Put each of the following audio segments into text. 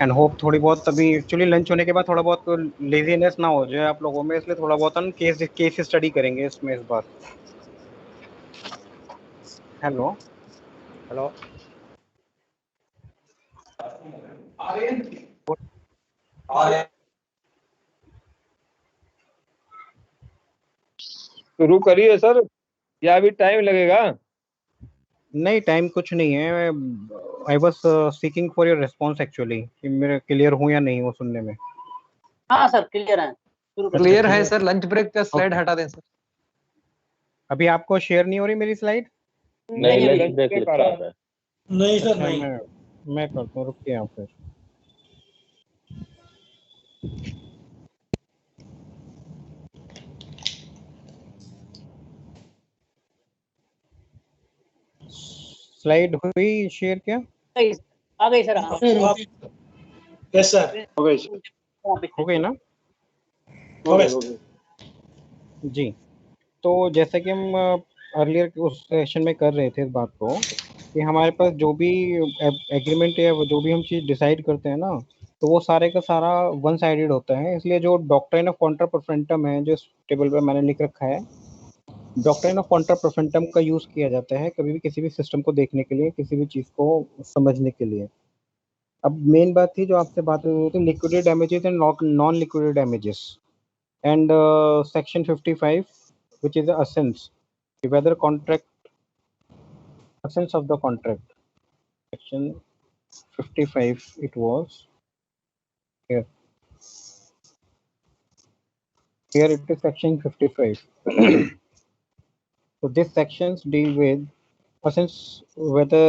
And hope थोड़ी बहुत अभी एक्चुअली लंच होने के बाद थोड़ा बहुत लेजीनेस ना हो जाए आप लोगों में, इसलिए थोड़ा बहुत हम केस स्टडी करेंगे इसमें इस बार। Hello hello. शुरू करिए सर, या अभी टाइम लगेगा? नहीं, टाइम कुछ नहीं है। I was seeking for your response actually, कि मेरे क्लियर हूँ या नहीं हूँ सुनने में। हाँ सर क्लियर है, शुरू करिए। क्लियर है सर, लंच ब्रेक का स्लाइड हटा दें सर। अभी आपको शेयर नहीं हो रही मेरी स्लाइड? नहीं, लंच ब्रेक लिखा रहा है। नहीं सर अच्छा, नहीं। मैं करता हूँ, रुकिए आप फिर। स्लाइड हुई शेयर क्या? आ गई सर। Yes sir. हो गई ना? हो गई। जी, तो जैसा कि हम अर्लियर उस सेशन में कर रहे थे इस बात को, कि हमारे पास जो भी एग्रीमेंट या जो भी हम चीज़ डिसाइड करते हैं ना, तो वो सारे का सारा वन साइडेड होता है। इसलिए जो डॉक्ट्रिन ऑफ कॉन्ट्रा परफेंटम है, जो इस टेबल पे मैंने लिख रखा है, डॉक्ट्रिन ऑफ कॉन्ट्रा परफेंटम का यूज़ किया जाता है कभी भी किसी भी सिस्टम को देखने के लिए, किसी भी चीज़ को समझने के लिए। अब मेन बात थी जो आपसे बात हुई थी, liquidity damages and non liquidity damages, and section 55 which is the essence, whether contract, essence of the contract, section 55 it was here, it is section 55. So these sections deal with essence, whether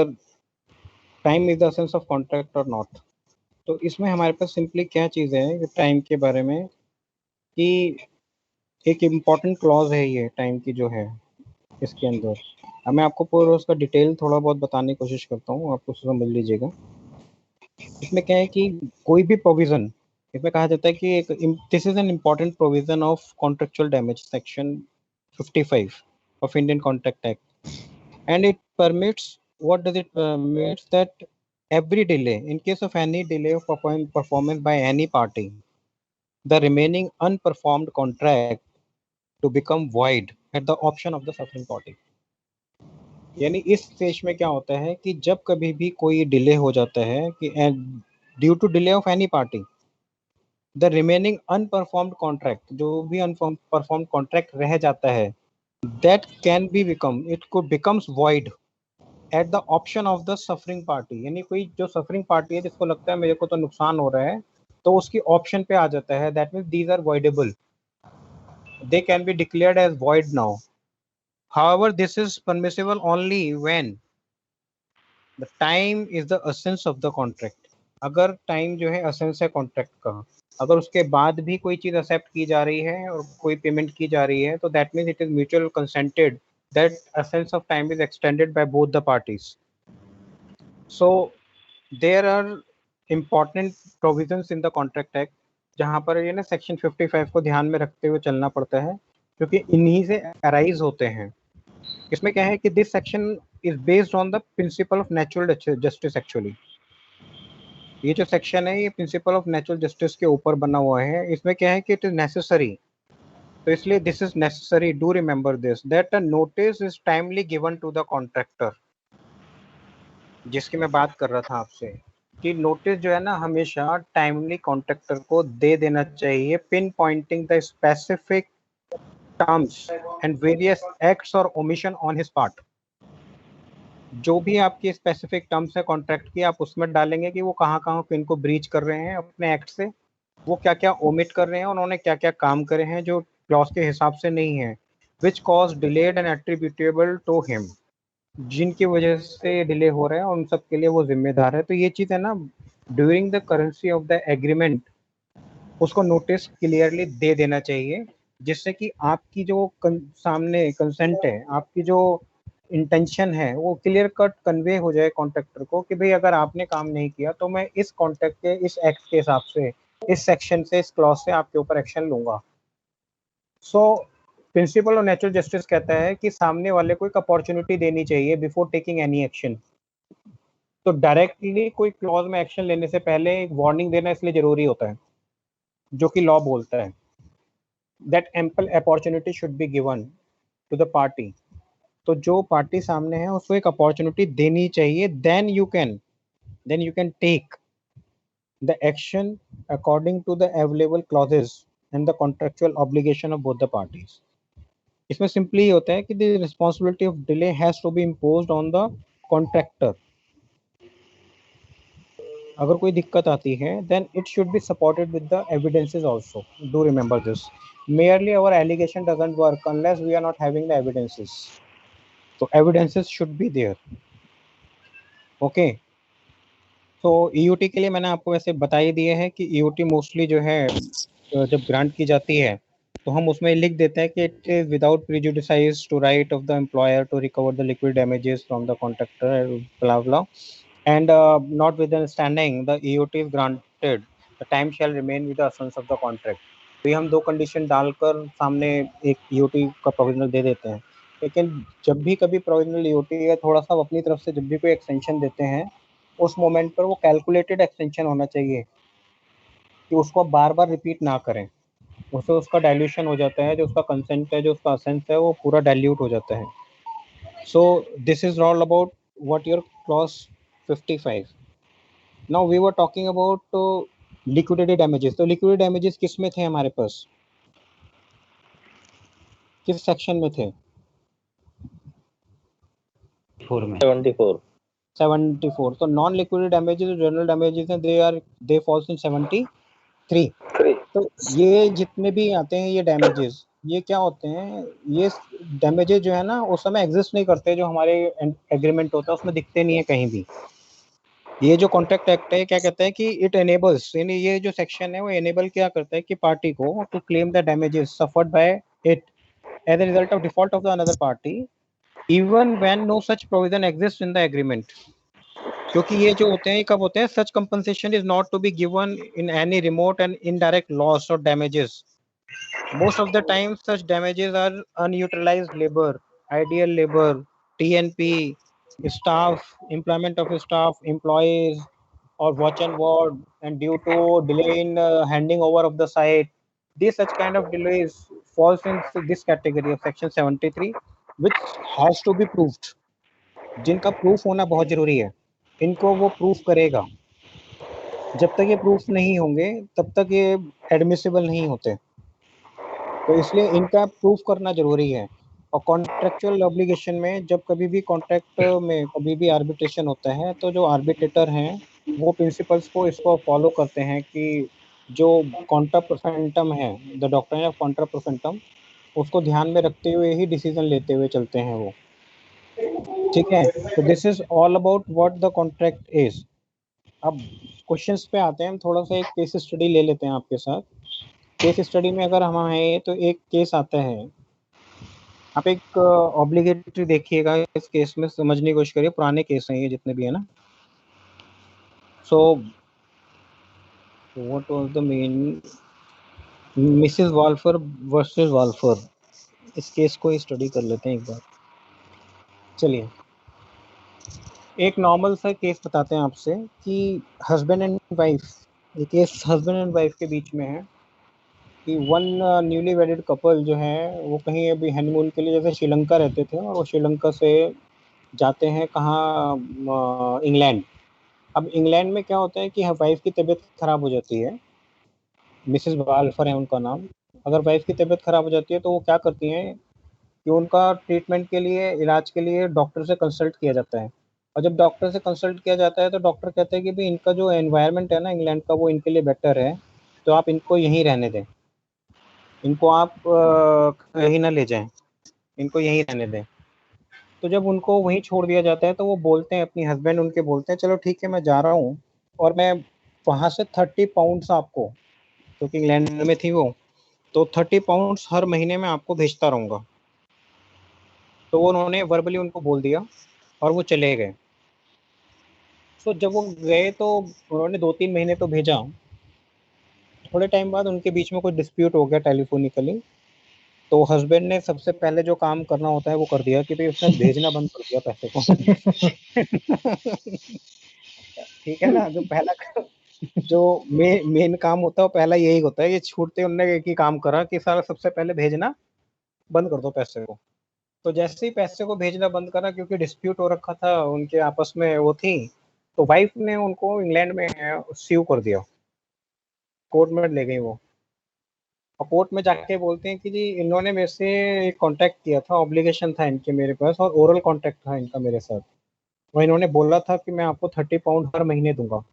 time is the essence of contract or not. तो इसमें हमारे पास simply क्या चीज़ है time के बारे में, कि एक इम्पॉर्टेंट क्लॉज है ये टाइम की जो है इसके अंदर। अब मैं आपको पूरा उसका डिटेल थोड़ा बहुत बताने की कोशिश करता हूँ, आप उसको समझ लीजिएगा। इसमें क्या है कि कोई भी प्रोविजन, इसमें कहा जाता है कि एक this is an important provision of contractual damage, section 55 of Indian contract act, and it permits, what does it permits, that every delay, in case of any delay of performance by any party, the remaining unperformed contract to become void at the option of the suffering party. यानी इस stage में क्या होता है कि जब कभी भी कोई डिले हो जाता है कि due to delay of any party, the remaining unperformed contract, जो भी अनपरफॉर्म्ड कॉन्ट्रैक्ट रह जाता है, that can be become, it could becomes void at the option of the suffering party. यानी कोई जो सफरिंग पार्टी है जिसको लगता है मेरे को तो नुकसान हो रहा है, तो उसकी ऑप्शन पे आ जाता है, that means these are voidable, they can be declared as void now. However, this is permissible only when the time is the essence of the contract. अगर टाइम जो है एसेंस है कॉन्ट्रैक्ट का, अगर उसके बाद भी कोई चीज एक्सेप्ट की जा रही है और कोई पेमेंट की जा रही है, तो that means it is mutual consented that essence of time is extended by both the parties. So there are important provisions in the contract act, जहाँ पर ये ना सेक्शन 55 को ध्यान में रखते हुए चलना पड़ता है, क्योंकि इन्हीं से अराइज होते हैं। इसमें क्या है कि this section is based on the principle of natural justice actually. ये जो सेक्शन है ये प्रिंसिपल ऑफ नेचुरल जस्टिस के ऊपर बना हुआ है। इसमें क्या है कि इट इज नेसेसरी, तो इसलिए this is necessary, do remember this, that a notice is timely given to the contractor, जिसकी मैं बात कर रहा था आपसे, कि नोटिस जो है ना हमेशा टाइमली कॉन्ट्रैक्टर को दे देना चाहिए, pin Poynting the specific terms and various acts और ओमिशन ऑन हिज पार्ट। जो भी आपकी स्पेसिफिक टर्म्स है कॉन्ट्रैक्ट की, आप उसमें डालेंगे कि वो कहाँ कहाँ इनको ब्रीच कर रहे हैं अपने एक्ट से, वो क्या क्या ओमिट कर रहे हैं, उन्होंने क्या क्या काम करे हैं जो क्लॉज के हिसाब से नहीं है, which cause delayed and attributable to him, जिनकी वजह से डिले हो रहा है उन सब के लिए वो जिम्मेदार है। तो ये चीज़ है ना, during the currency of the agreement उसको नोटिस क्लियरली दे देना चाहिए, जिससे कि आपकी जो सामने कंसेंट है, आपकी जो इंटेंशन है, वो क्लियर कट कन्वे हो जाए कॉन्ट्रैक्टर को कि भाई अगर आपने काम नहीं किया तो मैं इस कॉन्ट्रैक्ट के इस एक्ट के हिसाब से, इस सेक्शन से, इस क्लॉज से आपके ऊपर एक्शन लूंगा। So principle of natural justice कहता है कि सामने वाले को एक अपॉर्चुनिटी देनी चाहिए बिफोर टेकिंग एनी एक्शन। तो डायरेक्टली कोई क्लॉज में एक्शन लेने से पहले एक वार्निंग देना इसलिए जरूरी होता है, जो कि लॉ बोलता है that ample opportunity should be given to the party. तो जो पार्टी सामने है उसको एक अपॉर्चुनिटी देनी चाहिए, then you can take the action according to the available clauses and the contractual obligation of both the parties. इसमें सिंपली होता है कि the responsibility of delay has to be imposed on the contractor. अगर कोई दिक्कत आती है then it should be supported with the evidences also. Do remember this, merely our allegation doesn't work unless we are not having the evidences. So evidences should be there. Okay, तो EOT के लिए मैंने आपको वैसे बता ही दिए हैं कि EOT मोस्टली जो है जब ग्रांट की जाती है तो हम उसमें लिख देते हैं कि it is without prejudice to right of the employer to recover the liquid damages from the contractor blah blah and notwithstanding the EOT is granted, the time shall remain with the essence of the contract. तो ये हम दो condition डालकर सामने एक EOT का provisional दे देते हैं। लेकिन जब भी कभी प्रोविजनल EOT या थोड़ा सा अपनी तरफ से जब भी कोई एक्सटेंशन देते हैं उस मोमेंट पर वो कैलकुलेटेड एक्सटेंशन होना चाहिए कि उसको बार बार रिपीट ना करें, उससे उसका डाइल्यूशन हो जाता है, जो उसका कंसेंट है, जो उसका असेंस है वो पूरा डाइल्यूट हो जाता है। So this is all about what your clause 55. Now we were talking about liquidated damages. तो liquidated damages किस में थे हमारे पास, किस सेक्शन में थे? 74. 74. तो नॉन लिक्विडेड डैमेजेस और जनरल डैमेजेस हैं, दे फॉल्स इन 73. तो ये जितने भी आते हैं ये डैमेजेस, ये क्या होते हैं, ये डैमेजेस जो है ना उस समय एग्जिस्ट नहीं करते, जो हमारे एग्रीमेंट होता है उसमें दिखते नहीं है कहीं भी। ये जो कॉन्ट्रैक्ट एक्ट है क्या कहता है कि इट एनेबल्स, यानी ये जो सेक्शन है वो एनेबल क्या करता है कि पार्टी को to claim the damages suffered by it as a result of default of the another party even when no such provision exist in the agreement. क्योंकि ये जो होते हैं कब होते हैं, such compensation is not to be given in any remote and indirect loss और damages. Most of the time such damages are unutilised labour, ideal labour, TNP, staff, employment of staff, employees, or watch and ward, and due to delay in handing over of the site, these such kind of delays falls in this category of section 73, which has to be proved. जिनका proof होना बहुत जरूरी है, इनको वो proof करेगा। जब तक ये प्रूफ नहीं होंगे तब तक ये एडमिसिबल नहीं होते, तो इसलिए इनका प्रूफ करना जरूरी है। और कॉन्ट्रेक्चुअल ऑब्लिगेशन में जब कभी भी कॉन्ट्रैक्ट में कभी भी आर्बिट्रेशन होता है तो जो आर्बिट्रेटर हैं वो प्रिंसिपल्स को इसको फॉलो करते हैं कि जो कॉन्ट्रा प्रोफेंटम है, द डॉक्ट्रिन ऑफ कॉन्ट्रा प्रोफेंटम, उसको ध्यान में रखते हुए ही डिसीजन लेते हुए चलते हैं वो। ठीक है, तो this is all about what the contract is. अब क्वेश्चंस पे आते हैं, हम थोड़ा सा एक केस स्टडी ले लेते हैं आपके साथ। केस स्टडी में अगर हम हैं तो एक केस आता है, आप एक ऑब्लिगेटरी देखिएगा, इस केस में समझने की कोशिश करिए, पुराने केस हैं ये जितने भी है ना। So what was the main, Mrs Walfer versus Walfer, इस केस को स्टडी कर लेते हैं एक बार। चलिए एक नॉर्मल सा केस बताते हैं आपसे कि हस्बैंड एंड वाइफ, ये केस हस्बैंड एंड वाइफ के बीच में है कि वन न्यूली वेडेड कपल जो है वो कहीं अभी हनीमून के लिए जैसे श्रीलंका रहते थे और वो श्रीलंका से जाते हैं कहाँ, इंग्लैंड। अब इंग्लैंड में क्या होता है कि वाइफ की तबीयत खराब हो जाती है, मिसेस वाल्फर है उनका नाम। अगर वाइफ की तबीयत खराब हो जाती है तो वो क्या करती हैं कि उनका ट्रीटमेंट के लिए, इलाज के लिए डॉक्टर से कंसल्ट किया जाता है। और जब डॉक्टर से कंसल्ट किया जाता है तो डॉक्टर कहते हैं कि भाई इनका जो एनवायरनमेंट है ना इंग्लैंड का वो इनके लिए बेटर है, तो आप इनको यहीं रहने दें, इनको आप कहीं ना ले जाएं, इनको यहीं रहने दें। तो जब उनको वहीं छोड़ दिया जाता है तो वो बोलते हैं, अपनी हस्बैंड उनके बोलते हैं चलो ठीक है मैं जा रहा हूँ और मैं वहाँ से 30 पाउंड्स आपको, क्योंकि इंग्लैंड में थी वो, तो 30 पाउंड्स हर महीने में आपको भेजता रहूँगा। तो उन्होंने वर्बली उनको बोल दिया और वो चले गए। तो जब वो गए तो उन्होंने 2-3 महीने तो भेजा, थोड़े टाइम बाद उनके बीच में कोई डिस्प्यूट हो गया टेलीफोनिकली। तो हस्बैंड ने सबसे पहले जो काम करना होता है वो कर दिया कि भाई उसने भेजना बंद कर दिया पैसे को। ठीक है ना। जो पहला जो मेन काम होता है वो पहला यही होता है। ये छूटते उनने एक ही काम करा कि सारा सबसे पहले भेजना बंद कर दो पैसे को। तो जैसे ही पैसे को भेजना बंद करा, क्योंकि डिस्प्यूट हो रखा था उनके आपस में वो थी, तो वाइफ ने उनको इंग्लैंड में स्यू कर दिया, कोर्ट में ले गई वो। और कोर्ट में जाके बोलते हैं कि जी इन्होंने मेरे से कॉन्टेक्ट किया था, ऑब्लिगेशन था इनके मेरे पास, और ओरल कॉन्टेक्ट था इनका मेरे साथ, और इन्होंने बोला था कि मैं आपको 30 पाउंड हर महीने दूंगा,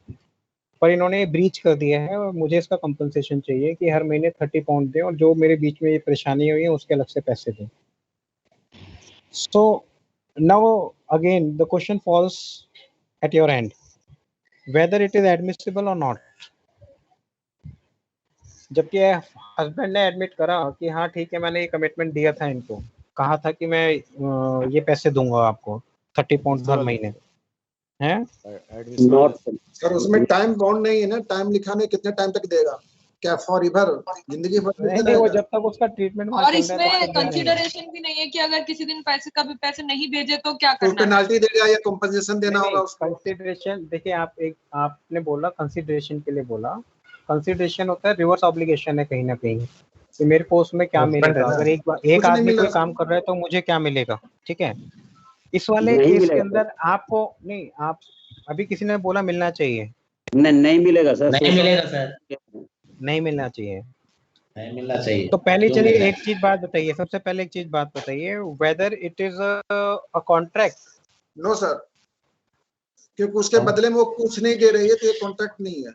पर इन्होंने ब्रीच कर दिया है और मुझे इसका कंपनसेशन चाहिए कि हर महीने 30 पाउंड दें, और जो मेरे बीच में ये परेशानी हुई है उसके अलग से पैसे दें। So now again the question falls at your end, whether it is admissible or not. जबकि हस्बैंड ने एडमिट करा कि हाँ ठीक है, मैंने ये कमिटमेंट दिया था इनको, कहा था कि मैं ये पैसे दूंगा आपको 30 पाउंड हर महीने, हैं? नॉट सर उसमें टाइम बाउंड नहीं है ना, टाइम लिखा नहीं कितने टाइम तक देगा, क्या फॉर एवर जिंदगी भर नहीं, वो जब तक उसका ट्रीटमेंट और इसमें कंसिडरेशन भी नहीं है कि अगर किसी दिन पैसे नहीं भेजे तो क्या तो करना है? पेनाल्टी देगा या कंपनसेशन देना होगा उसको? कंसिडरेशन देखिए, आपने बोला कंसिडरेशन के लिए बोला, कंसिडरेशन होता है रिवर्स ऑब्लिगेशन है कहीं ना कहीं कि मेरे को उसमें क्या मिलेगा। अगर एक आदमी कोई काम कर रहा है तो मुझे क्या मिलेगा, ठीक है। इस वाले केस के अंदर आपको नहीं, आप अभी किसी ने बोला मिलना चाहिए, नहीं मिलेगा सर, नहीं मिलेगा सर, नहीं मिलना चाहिए, नहीं मिलना चाहिए। तो पहले चलिए एक चीज बात बताइए, सबसे पहले एक चीज बात बताइए, whether it is a contract. No sir, क्योंकि उसके बदले में वो कुछ नहीं दे रही है तो ये कॉन्ट्रैक्ट नहीं है।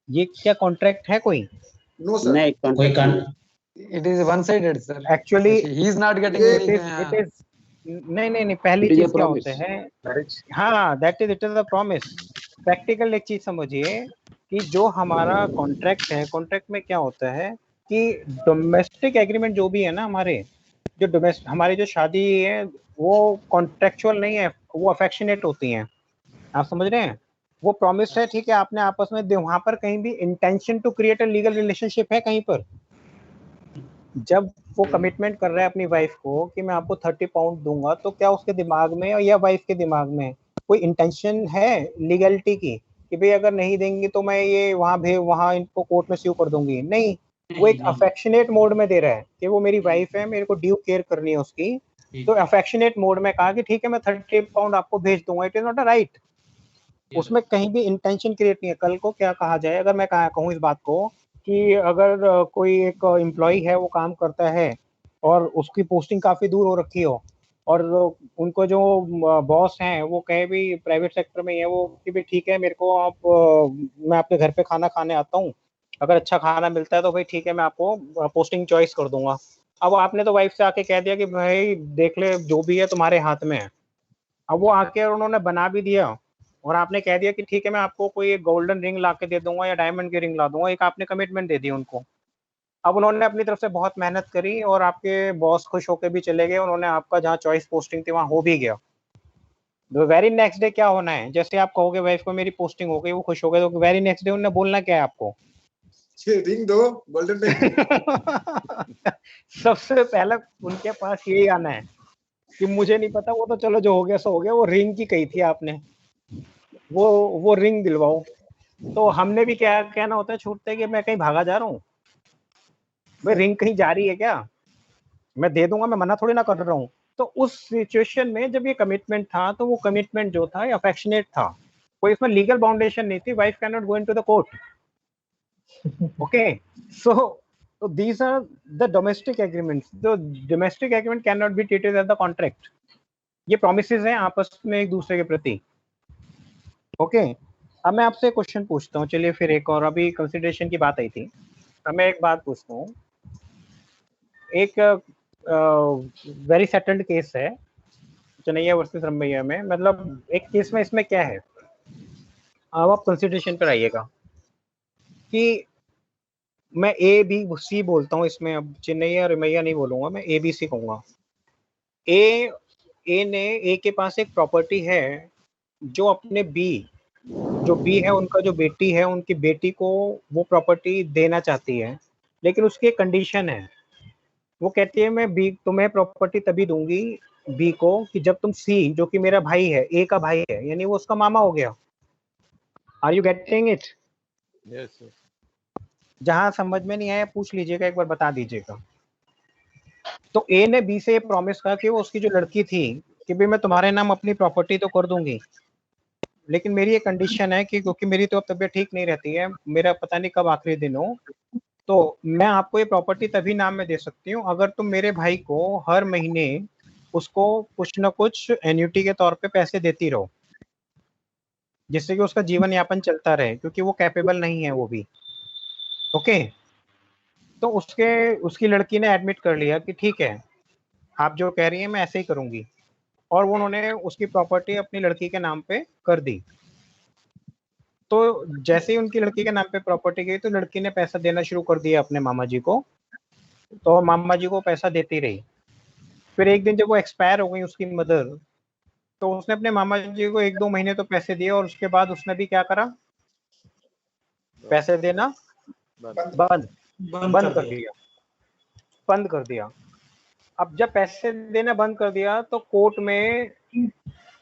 ये क्या कॉन्ट्रैक्ट है कोई? नो सर, नहीं कोई It is one-sided, sir. Actually, he is not getting it any. is नहीं पहली It is a चीज क्या promise. होता है, हाँ that is it is a promise. Practical एक चीज समझिए कि जो हमारा कॉन्ट्रैक्ट है, कॉन्ट्रैक्ट में क्या होता है कि डोमेस्टिक एग्रीमेंट जो भी है ना, हमारी जो शादी है वो कॉन्ट्रेक्चुअल नहीं है, वो अफेक्शनेट होती हैं, आप समझ रहे हैं। वो प्रॉमिस है, ठीक है, आपने आपस में वहां पर कहीं भी intention to create a legal relationship है कहीं पर? जब वो कमिटमेंट कर रहा है अपनी वाइफ को कि मैं आपको 30 पाउंड दूंगा, तो क्या उसके दिमाग में या वाइफ के दिमाग में कोई इंटेंशन है लीगलिटी की कि भाई अगर नहीं देंगे तो मैं ये वहां इनको कोर्ट में स्यू कर दूंगी? नहीं, वो एक अफेक्शनेट मोड में दे रहा है कि वो मेरी वाइफ है, मेरे को ड्यू केयर करनी है उसकी, तो अफेक्शनेट मोड में कहा कि ठीक है मैं 30 पाउंड आपको भेज दूंगा। It is not a right, उसमें कहीं भी इंटेंशन क्रिएट नहीं है। कल को क्या कहा जाए, अगर मैं कहूँ इस बात को कि अगर कोई एक एम्प्लॉय है वो काम करता है और उसकी पोस्टिंग काफी दूर हो रखी हो, और उनको जो बॉस हैं वो कहे भी प्राइवेट सेक्टर में है वो कि भी ठीक है मेरे को मैं आपके घर पे खाना खाने आता हूँ, अगर अच्छा खाना मिलता है तो भाई ठीक है मैं आपको पोस्टिंग चॉइस कर दूंगा। अब आपने तो वाइफ से आके कह दिया कि भाई देख ले जो भी है तुम्हारे हाथ में है। अब वो आके और उन्होंने बना भी दिया और आपने कह दिया कि ठीक है मैं आपको कोई एक गोल्डन रिंग ला के दे दूंगा या डायमंड की रिंग ला दूंगा, एक आपने कमिटमेंट दे दी उनको। अब उन्होंने अपनी तरफ से बहुत मेहनत करी और आपके बॉस खुश होकर भी चले गए, उन्होंने आपका जहाँ चॉइस पोस्टिंग थी वहां हो भी गया। तो वेरी नेक्स्ट डे क्या होना है, जैसे आप कहोगे वाइफ को मेरी पोस्टिंग हो गई, वो खुश हो गए, तो वेरी नेक्स्ट डे उन्हें बोलना क्या है आपको? रिंग दो, गोल्डन रिंग। सबसे पहले उनके पास यही आना है कि मुझे नहीं पता, वो तो चलो जो हो गया सो हो गया, वो रिंग की कही थी आपने, वो रिंग दिलवाओ। तो हमने भी क्या कहना होता है छूटते कि मैं कहीं भागा जा रहा हूँ, भाई रिंग कहीं जा रही है क्या, मैं दे दूंगा, मैं मना थोड़ी ना कर रहा हूँ। तो उस सिचुएशन में जब ये कमिटमेंट था तो वो कमिटमेंट जो था अफेक्शनेट था, कोई इसमें लीगल बाउंडेशन नहीं थी। Wife can not go into the court, okay. So these are the domestic agreements. The domestic agreement cannot be treated as the contract. ये promises हैं आपस में एक दूसरे के प्रति, ओके। अब मैं आपसे क्वेश्चन पूछता हूँ, चलिए फिर एक और, अभी कंसिडरेशन की बात आई थी, अब मैं एक बात पूछता हूँ। एक वेरी सेटल्ड केस है चनैया वर्सेस रमैया में, मतलब एक केस में इसमें क्या है, अब आप कंसिडरेशन पर आइएगा कि मैं ए बी सी बोलता हूँ इसमें, अब चेन्नैया रमैया नहीं बोलूंगा, मैं ए बी सी कहूंगा। ए के पास एक प्रॉपर्टी है जो अपने बी है, उनका जो बेटी है, उनकी बेटी को वो प्रॉपर्टी देना चाहती है, लेकिन उसकी एक कंडीशन है, वो कहती है मैं बी तुम्हें प्रॉपर्टी तभी दूंगी बी को कि जब तुम सी जो कि मेरा भाई है, ए का भाई है, यानी वो उसका मामा हो गया। Are you getting it? Yes. जहां समझ में नहीं आया पूछ लीजिएगा, एक बार बता दीजिएगा। तो ए ने बी से ये प्रॉमिस कहा कि वो उसकी जो लड़की थी कि भाई मैं तुम्हारे नाम अपनी प्रॉपर्टी तो कर दूंगी, लेकिन मेरी एक कंडीशन है कि क्योंकि मेरी तो अब तबीयत ठीक नहीं रहती है, मेरा पता नहीं कब आखिरी दिन हो, तो मैं आपको ये प्रॉपर्टी तभी नाम में दे सकती हूँ अगर तुम मेरे भाई को हर महीने उसको कुछ ना कुछ एन्युटी के तौर पे पैसे देती रहो, जिससे कि उसका जीवन यापन चलता रहे, क्योंकि वो कैपेबल नहीं है वो भी। ओके, तो उसकी लड़की ने एडमिट कर लिया कि ठीक है आप जो कह रही हैं मैं ऐसे ही करूंगी, और वो उन्होंने उसकी प्रॉपर्टी अपनी लड़की के नाम पे कर दी। तो जैसे ही उनकी लड़की के नाम पे प्रॉपर्टी गई तो लड़की ने पैसा देना शुरू कर दिया अपने मामा जी को, तो मामा जी को पैसा देती रही। फिर एक दिन जब वो एक्सपायर हो गई उसकी मदर, तो उसने अपने मामा जी को 1-2 महीने तो पैसे दिए, और उसके बाद उसने भी क्या करा, पैसे देना बंद कर दिया। अब जब पैसे देना बंद कर दिया तो कोर्ट में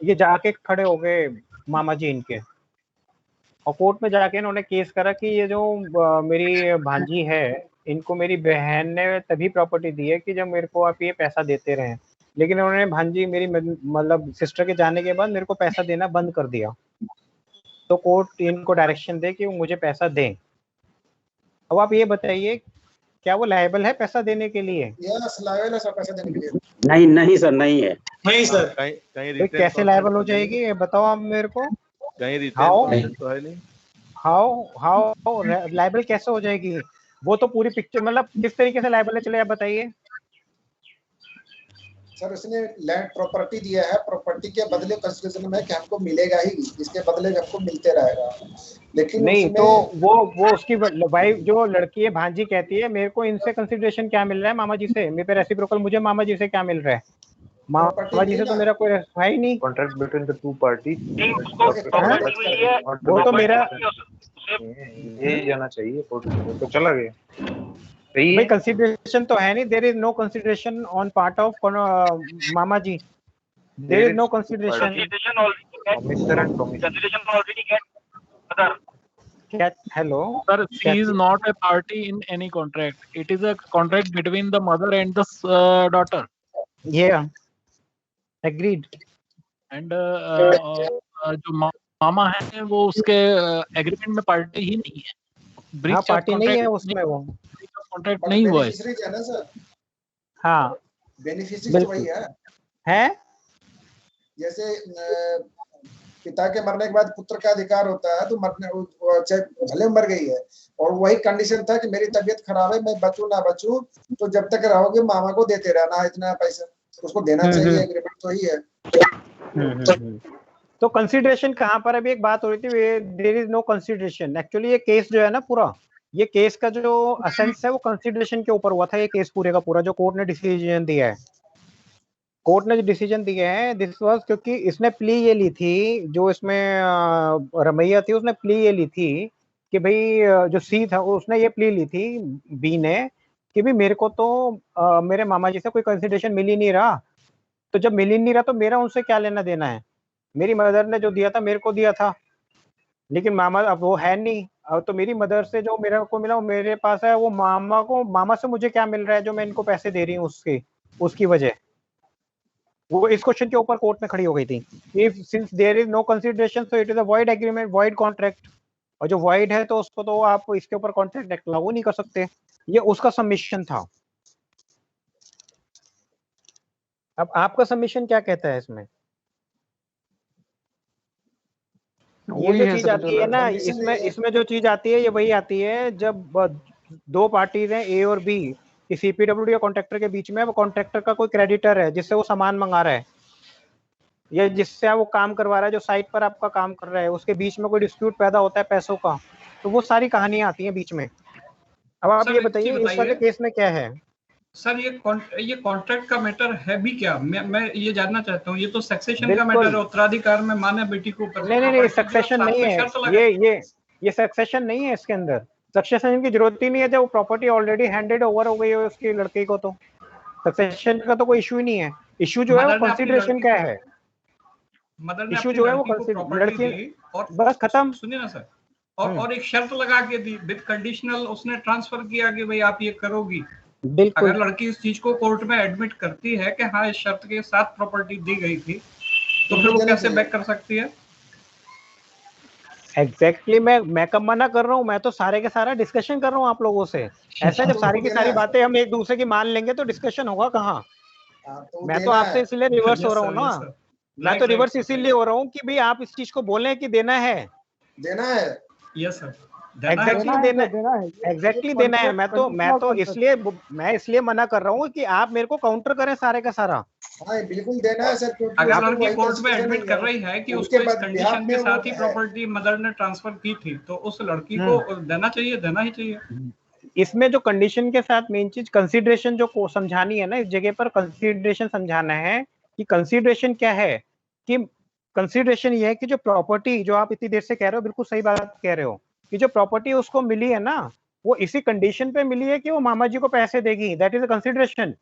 ये जाके खड़े हो गए मामा जी इनके, और कोर्ट में जाके इन्होंने केस करा कि ये जो मेरी भांजी है इनको मेरी बहन ने तभी प्रॉपर्टी दी है कि जब मेरे को आप ये पैसा देते रहे, लेकिन उन्होंने भांजी मेरी मतलब सिस्टर के जाने के बाद मेरे को पैसा देना बंद कर दिया। तो कोर्ट इनको डायरेक्शन दे कि वो मुझे पैसा दें। अब आप ये बताइए क्या वो लायबल है पैसा देने के लिए? यस, लायबल है सर पैसा देने के लिए। नहीं नहीं सर, नहीं है। नहीं सर। कहीं कैसे लायबल हो जाएगी ये बताओ आप मेरे को। कहीं रिटेन तो है नहीं। हाउ लायबल कैसे हो जाएगी? वो तो पूरी पिक्चर, मतलब किस तरीके से लायबल है, चले आप बताइए। सर उसने लैंड प्रॉपर्टी दिया है, प्रॉपर्टी के बदले कंस्ट्रक्शन में कि हमको मिलेगा ही, इसके बदले हमको मिलते रहेगा, लेकिन नहीं तो वो उसकी वाइफ जो लड़की है भांजी कहती है मेरे को इनसे कंसिडरेशन क्या मिल रहा है मामा जी से, मेरे पे रेसिप्रोकल मुझे मामा जी से क्या मिल रहा है, मामा जी से तो मेरा कोई है ही नहीं। Contract between the two party, वो तो मेरा ये जाना चाहिए कोर्ट में, तो चला गया। भाई कंसिडरेशन तो है नहीं, there is no consideration on part of mama ji, there is no consideration. Hello sir, she is not a party in any contract. It is a contract between the mother and the daughter. Yeah, agreed. And जो मामा है वो उसके agreement में party ही नहीं है, हाँ party नहीं है उसमें, वो कॉन्ट्रैक्ट नहीं हुआ है। हाँ बेनिफिशियरी वही है। जैसे पिता के मरने के बाद पुत्र का अधिकार होता है, तो भले मर गई है और वही कंडीशन था कि मेरी तबीयत खराब है, मैं बचूं ना बचूं, तो जब तक रहोगे मामा को देते रहना इतना पैसा, उसको देना चाहिए, एग्रीमेंट तो ही है। तो कंसीडरेशन कहाँ पर, अभी एक बात हो रही थी, there is no consideration. Actually ये केस जो है ना पूरा, ये केस का जो असेंस है वो कंसीडरेशन के ऊपर हुआ था, ये केस पूरे का पूरा जो कोर्ट ने डिसीजन दिया है, कोर्ट ने जो डिसीजन दिया है दिस वाज, क्योंकि इसने प्ली ये ली थी, जो इसमें रमैया थी उसने प्ली ये ली थी कि भाई जो सी था उसने ये प्ली ली थी बी ने कि भाई मेरे को तो मेरे मामा जी से कोई कंसीडरेशन मिल ही नहीं रहा, तो जब मिल ही नहीं रहा तो मेरा उनसे क्या लेना देना है, मेरी मदर ने जो दिया था मेरे को दिया था, लेकिन मामा अब वो है नहीं, अब तो मेरी मदर से जो मेरे को मिला वो मेरे पास है, वो मामा से मुझे क्या मिल रहा है जो मैं इनको पैसे दे रही हूँ उसकी वजह, वो इस क्वेश्चन के ऊपर कोर्ट में खड़ी हो गई थी। If since there is no consideration so it is a void agreement, void contract, और जो वॉइड है तो उसको तो आप इसके ऊपर कॉन्ट्रैक्ट एक्ट लागू नहीं कर सकते, ये उसका सबमिशन था। अब आपका सबमिशन क्या कहता है इसमें? ये जो चीज आती है ना, इसमें जो चीज आती है ये वही आती है जब दो पार्टीज हैं ए और बी, सीपीडब्ल्यूडी और कॉन्ट्रैक्टर के बीच में, वो कॉन्ट्रैक्टर का कोई क्रेडिटर है जिससे वो सामान मंगा रहा है या जिससे वो काम करवा रहा है, जो साइट पर आपका काम कर रहा है, उसके बीच में कोई डिस्प्यूट पैदा होता है पैसों का, तो वो सारी कहानियां आती हैं बीच में। अब आप ये बताइए इस वाले केस में क्या है सर? ये कॉन्ट्रैक्ट का मैटर है भी क्या? मैं ये जानना चाहता हूँ। ये तो सक्सेशन का मैटर है, उत्तराधिकार में माने बेटी को। नहीं सक्सेशन नहीं है, ये सक्सेशन नहीं है, इसके अंदर सक्सेशन की जरूरत ही नहीं है, जब प्रॉपर्टी ऑलरेडी हैंडेड ओवर हो गई है उसकी लड़की को, तो सक्सेशन का तो कोई इशू ही नहीं है। इशू जो है वो मदर ने अपनी कंसिडरेशन लड़की क्या को- है, मदर ने इशू अपनी जो है वो लड़की को प्रॉपर्टी लड़की दी और बस खत्म। सुनिए ना सर, और एक शर्त लगा के दी विद कंडीशनल, उसने ट्रांसफर किया कि भाई आप ये करोगी। बिल्कुल। अगर लड़की इस चीज को कोर्ट में एडमिट करती है कि हाँ इस शर्त के साथ प्रॉपर्टी दी गई थी, तो फिर वो कैसे बैक कर सकती है? एग्जैक्टली मैं कब मना कर रहा हूँ, मैं तो सारे के सारा डिस्कशन कर रहा हूँ आप लोगों से। ऐसा जब सारी की सारी बातें हम एक दूसरे की मान लेंगे तो डिस्कशन होगा कहाँ। मैं तो आपसे इसलिए रिवर्स हो रहा हूँ ना, मैं तो रिवर्स इसीलिए हो रहा हूँ कि भाई आप इस चीज को बोलें कि देना है। यस सर, एग्जैक्टली देना है, एग्जैक्टली देना है। मैं तो मैं इसलिए मना कर रहा हूँ कि आप मेरे को काउंटर करें सारे का सारा। हाँ बिल्कुल देना है सर, क्योंकि अगर उसको लड़की वही कोर्ट में consideration एडमिट नहीं कर है। रही है कि उसके उसको इस बाद कंडीशन बिहाफ के में साथ ही वो है। प्रॉपर्टी मदर ने ट्रांसफर की थी, तो उस लड़की को देना चाहिए, देना ही चाहिए। इसमें जो कंडीशन के साथ मेन चीज कंसीडरेशन जो समझानी है ना, इस जगह पर कंसीडरेशन समझाना है कि कंसीडरेशन क्या है। कि कंसीडरेशन ये है कि जो प्रॉपर्टी जो आप इतनी देर से कह रहे हो, बिल्कुल सही बात कह रहे हो, कि जो प्रॉपर्टी उसको मिली है ना, वो इसी कंडीशन पे मिली है कि वो मामा जी को पैसे देगी। That is a consideration.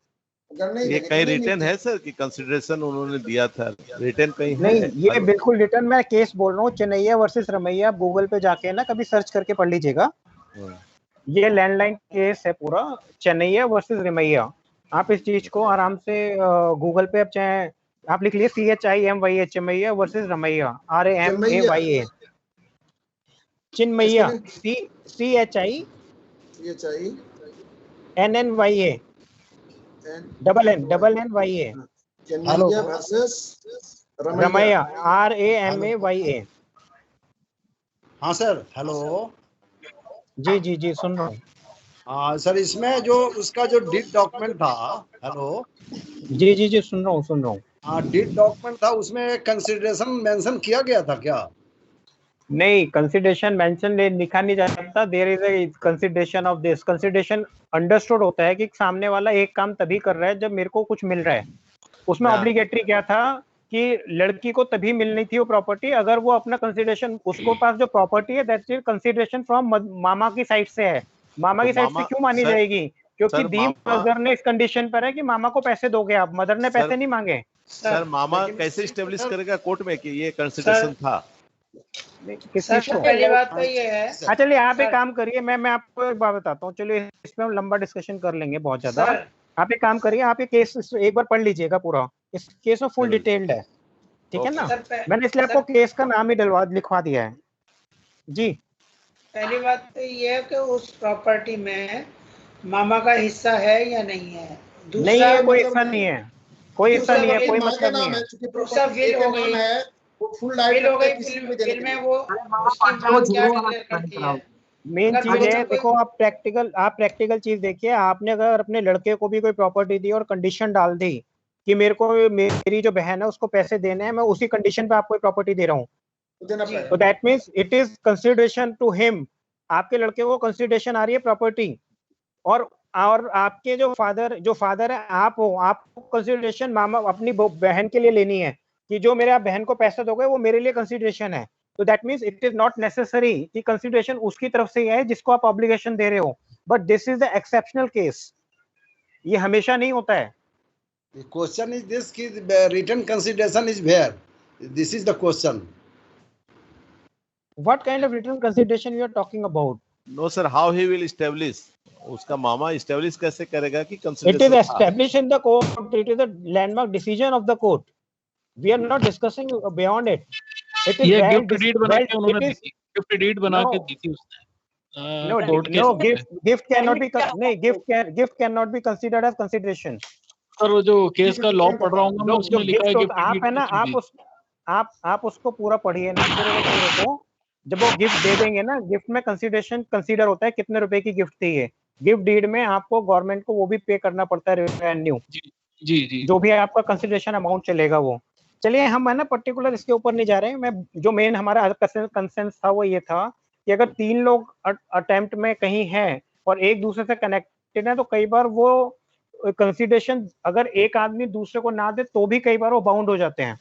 ये कहीं रिटर्न है सर कि कंसिडरेशन उन्होंने दिया था, रिटर्न कहीं है? नहीं, ये बिल्कुल रिटर्न, मैं केस बोल रहा हूँ चेन्नैया वर्सेस रमैया। आप गूगल पे जाके ना कभी सर्च करके पढ़ लीजिएगा। ये लैंडलाइन केस है पूरा, चेन्नैया वर्सेस रमैया। आप इस चीज को आराम से गूगल पे आप लिख लिए CHIMYA, Chennaiya versus Ramaiah, RAMAYA, Chinmaiya, CHINNYA, NNYA, Chennaiya versus Ramaiah, RAMAYA। हाँ सर, हेलो। जी जी जी, सुन रहा हूँ। हाँ सर, इसमें जो उसका जो डीड डॉक्यूमेंट था, हेलो। जी जी जी, सुन रहा हूँ। हाँ, डीड डॉक्यूमेंट था, उसमें कंसिडरेशन मेंशन किया गया था क्या? नहीं, कंसिडरेशन मेंशन लिखा नहीं जाता। There is a consideration of this. Consideration understood होता है कि सामने वाला एक काम तभी कर रहा है जब मेरे को कुछ मिल रहा है। उसमें ऑब्लिगेटरी क्या था कि लड़की को तभी मिलनी थी वो प्रॉपर्टी अगर वो अपना कंसिडरेशन, उसको पास जो प्रॉपर्टी है दैट्स इज कंसिडरेशन फ्रॉम मामा की साइड से है। मामा की साइड से क्यों मानी जाएगी? क्योंकि दीप मदर ने इस कंडीशन पर है कि मामा को पैसे दोगे आप। मदर ने पैसे नहीं मांगे। सर मामा कैसे स्टेब्लिश करेगा कोर्ट में कि ये कंसिडरेशन था? पहली बात तो ये है। हाँ, चलिए आप एक काम करिए, मैं आपको एक बात बताता हूँ। चलिए इसमें हम लंबा डिस्कशन कर लेंगे बहुत ज्यादा। आप एक काम करिए, आप ये केस एक बार पढ़ लीजिएगा पूरा। इस केस में फुल डिटेल्ड है, ठीक है ना? मैंने इसलिए आपको केस का नाम ही लिखवा दिया है। जी, पहली बात तो ये है कि उस प्रॉपर्टी में मामा का हिस्सा है या नहीं है? नहीं है, कोई हिस्सा नहीं है, कोई हिस्सा नहीं है, कोई मतलब नहीं है। दूसरा बिल हो गई, बिल हो गई, बिल में वो उसकी मांग क्या डिक्लेयर करती है? मेन चीज है, देखो आप प्रैक्टिकल चीज देखिए। आपने अगर अपने लड़के को भी कोई प्रॉपर्टी दी और कंडीशन डाल दी कि मेरी जो बहन है उसको पैसे देने हैं, मैं उसी कंडीशन पे आपको प्रॉपर्टी दे रहा हूँ, तो that means it is consideration to him. आपके लड़के को कंसिडरेशन आ रही है प्रॉपर्टी, और आपके जो फादर है आपको कंसिडरेशन मामा अपनी बहन के लिए लेनी है कि जो मेरे आप बहन को पैसा दोगे वो मेरे लिए कंसिडरेशन है। तो that means it is not necessary कि कंसिडरेशन उसकी तरफ से ही है जिसको आप ऑब्लिगेशन दे रहे हो, but this is the exceptional case. ये हमेशा नहीं होता है। The question is this: कि written consideration is where? This is the question. What kind of written consideration you are talking about? No sir, how he will establish? उसका मामा establish कैसे करेगा कि It is established in the court. It is a landmark decision of the court. We are not discussing beyond it. It is ये gift deed बना के उन्होंने दी थी, gift deed बना के दी थी उसने। gift cannot be considered as consideration. Sir वो जो केस का लॉ पढ़ रहा हूँ मैं, उसमें लिखा है गिफ्ट आप है ना, आप उसको पूरा पढ़िए ना पूरे को। जब वो गिफ्ट दे देंगे ना, गिफ्ट में कंसिडरेशन कंसीडर होता है कितने रुपए की गिफ्ट थी ये। गिफ्ट डीड में आपको गवर्नमेंट को वो भी पे करना पड़ता है, रेवेन्यू। जी जो भी आपका कंसिडरेशन अमाउंट चलेगा वो। चलिए हम है ना पर्टिकुलर इसके ऊपर नहीं जा रहे हैं। मैं जो मेन हमारा कंसेंस था वो ये था कि अगर 3 लोग अटेम्प्ट में कहीं हैं और एक दूसरे से कनेक्टेड है, तो कई बार वो कंसिडरेशन अगर एक आदमी दूसरे को ना दे तो भी कई बार वो बाउंड हो जाते हैं।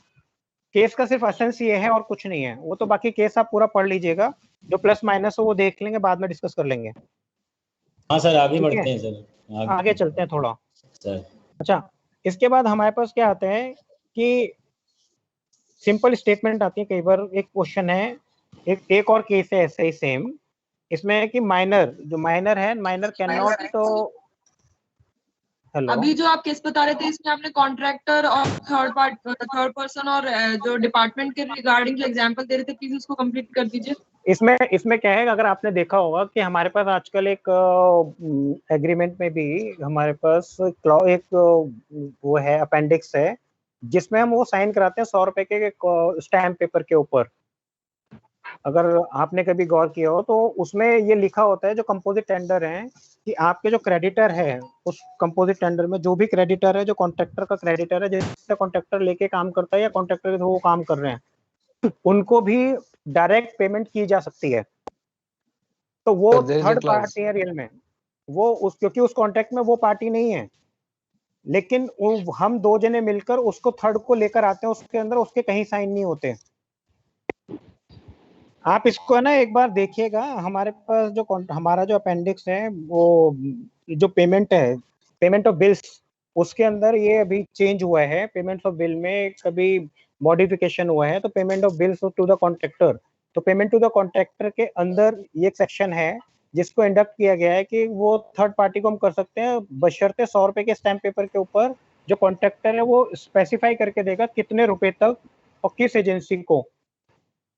केस का सिर्फ एसेंस ये है और कुछ नहीं है। वो तो बाकी केस आप पूरा पढ़ लीजिएगा, जो प्लस माइनस हो वो देख लेंगे, बाद में डिस्कस कर लेंगे। हाँ सर, आगे बढ़ते हैं सर, आगे चलते हैं थोड़ा। सर अच्छा, इसके बाद हमारे पास क्या आता है कि सिंपल स्टेटमेंट आती है। कई बार एक क्वेश्चन है, एक और केस है ऐसे ही सेम, इसमें है कि माइनर, जो माइनर है, माइनर कैन नॉट, तो हेलो, अभी जो आप केस बता रहे थे इसमें आपने कॉन्ट्रैक्टर और थर्ड पर्सन और जो डिपार्टमेंट के रिगार्डिंग जो एग्जांपल दे रहे थे, प्लीज उसको कंप्लीट कर दीजिए। इसमें क्या है, अगर आपने देखा होगा कि हमारे पास आजकल एक एग्रीमेंट में भी हमारे पास एक वो है, अपेंडिक्स है, जिसमें हम वो साइन कराते हैं 100 रुपए के स्टैम्प पेपर के ऊपर। अगर आपने कभी गौर किया हो तो उसमें ये लिखा होता है, जो कंपोजिट टेंडर है, कि आपके जो क्रेडिटर है उस कंपोजिट टेंडर में, जो भी क्रेडिटर है, जो कॉन्ट्रैक्टर का क्रेडिटर है, जिससे कॉन्ट्रैक्टर लेके काम करता है या कॉन्ट्रैक्टर के थ्रू वो काम कर रहे हैं, उनको भी डायरेक्ट पेमेंट की जा सकती है। तो वो थर्ड पार्टी है रियल में, वो क्योंकि उस कॉन्ट्रैक्ट में वो पार्टी नहीं है, लेकिन हम दो जने मिलकर उसको थर्ड को लेकर आते हैं, उसके अंदर उसके कहीं साइन नहीं होते। आप इसको है ना एक बार देखिएगा, हमारे पास जो हमारा जो अपेंडिक्स है, वो जो पेमेंट है, पेमेंट ऑफ बिल्स, उसके अंदर ये अभी चेंज हुआ है। पेमेंट ऑफ बिल में कभी मॉडिफिकेशन हुआ है, तो payment of bills to the contractor, तो पेमेंट टू द कॉन्ट्रैक्टर के अंदर ये एक सेक्शन है जिसको इंडक्ट किया गया है कि वो थर्ड पार्टी को हम कर सकते हैं, बशर्ते 100 रुपए के स्टैम्प पेपर के ऊपर जो कॉन्ट्रैक्टर है वो स्पेसिफाई करके देगा कितने रुपए तक और किस एजेंसी को।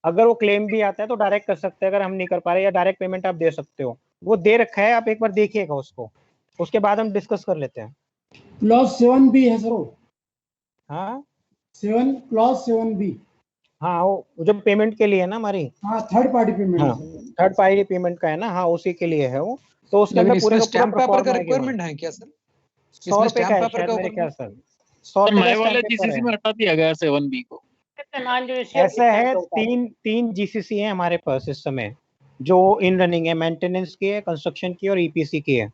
अगर वो क्लेम भी आता है तो डायरेक्ट कर सकते हैं, अगर हम नहीं कर पा रहे, या डायरेक्ट पेमेंट आप दे सकते हो, वो दे रखा है, आप एक बार देखिएगा उसको, उसके बाद हम डिस्कस कर लेते हैं। क्लॉज 7 भी है सर वो। हाँ 7 क्लॉज 7 भी। हाँ, वो जो पेमेंट के लिए है ना हमारी, हाँ थर्ड पार्टी पेमेंट, हाँ थर्ड पार्टी पेमेंट का है ना, हाँ उसी के लिए है वो। तो उसके अंदर पूरे स्टैम्प पेपर का रिक्वायरमेंट है क्या सर? 100 रुपए का है शायद मेरे ख्याल से, 100 रुपए नए का वाले स्टैम्प पेपर जीसीसी है। में हटा दिया गया 7B को। ऐसा है, तीन जीसीसी है हमारे पास इस समय, जो इन रनिंग है, मेंटेनेंस की है, कंस्ट्रक्शन की और ईपीसी की है,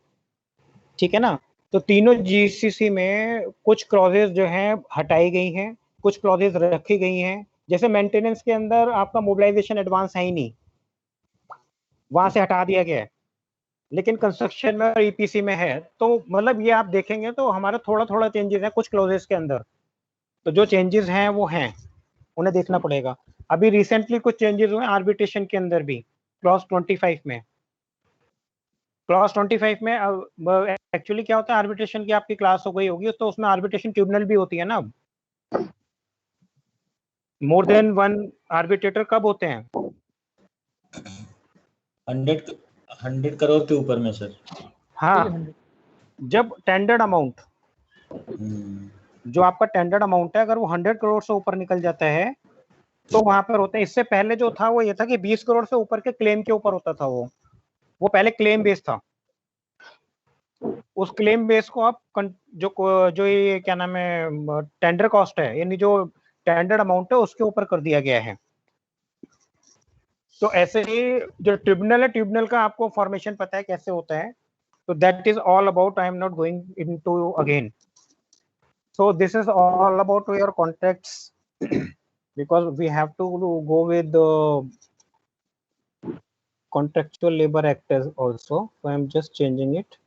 ठीक है ना। तो तीनों जीसीसी में कुछ क्लॉजेज जो हैं हटाई गई हैं, कुछ क्लॉजेज रखी गई हैं। जैसे मेंटेनेंस के अंदर आपका मोबिलाइजेशन एडवांस है ही नहीं, वहां से हटा दिया गया है, लेकिन कंस्ट्रक्शन में और ईपीसी में है। तो मतलब ये आप देखेंगे तो हमारा थोड़ा थोड़ा चेंजेस है कुछ क्लॉजेज के अंदर, तो जो चेंजेस हैं वो हैं, उन्हें देखना पड़ेगा। अभी रिसेंटली कुछ चेंजेस हुए आर्बिट्रेशन के अंदर भी, क्लॉज 25 में। क्लॉज 25 में एक्चुअली क्या होता है, आर्बिट्रेशन की आपकी क्लास हो गई होगी, तो उसमें आर्बिट्रेशन ट्रिब्यूनल भी होती है ना। मोर देन वन आर्बिट्रेटर कब होते हैं? 100 करोड़ के ऊपर में सर। हाँ, जब टेंडर्ड अमाउंट, जो आपका टेंडर्ड अमाउंट है, अगर वो 100 करोड़ से ऊपर निकल जाता है तो वहां पर होते हैं। इससे पहले जो था वो ये था कि 20 करोड़ से ऊपर के क्लेम के ऊपर होता था, वो पहले क्लेम बेस था। उस क्लेम बेस को आप जो ये क्या नाम है, टेंडर कॉस्ट है, यानी जो टेंडर्ड अमाउंट है, उसके ऊपर कर दिया गया है। तो ऐसे ही जो ट्रिब्यूनल है, ट्रिब्यूनल का आपको फॉर्मेशन पता है कैसे होता है, तो that is all about, I am not going into again. So this is all about your contracts because we have to go with the Contractual Labor Act also. So I am just changing it.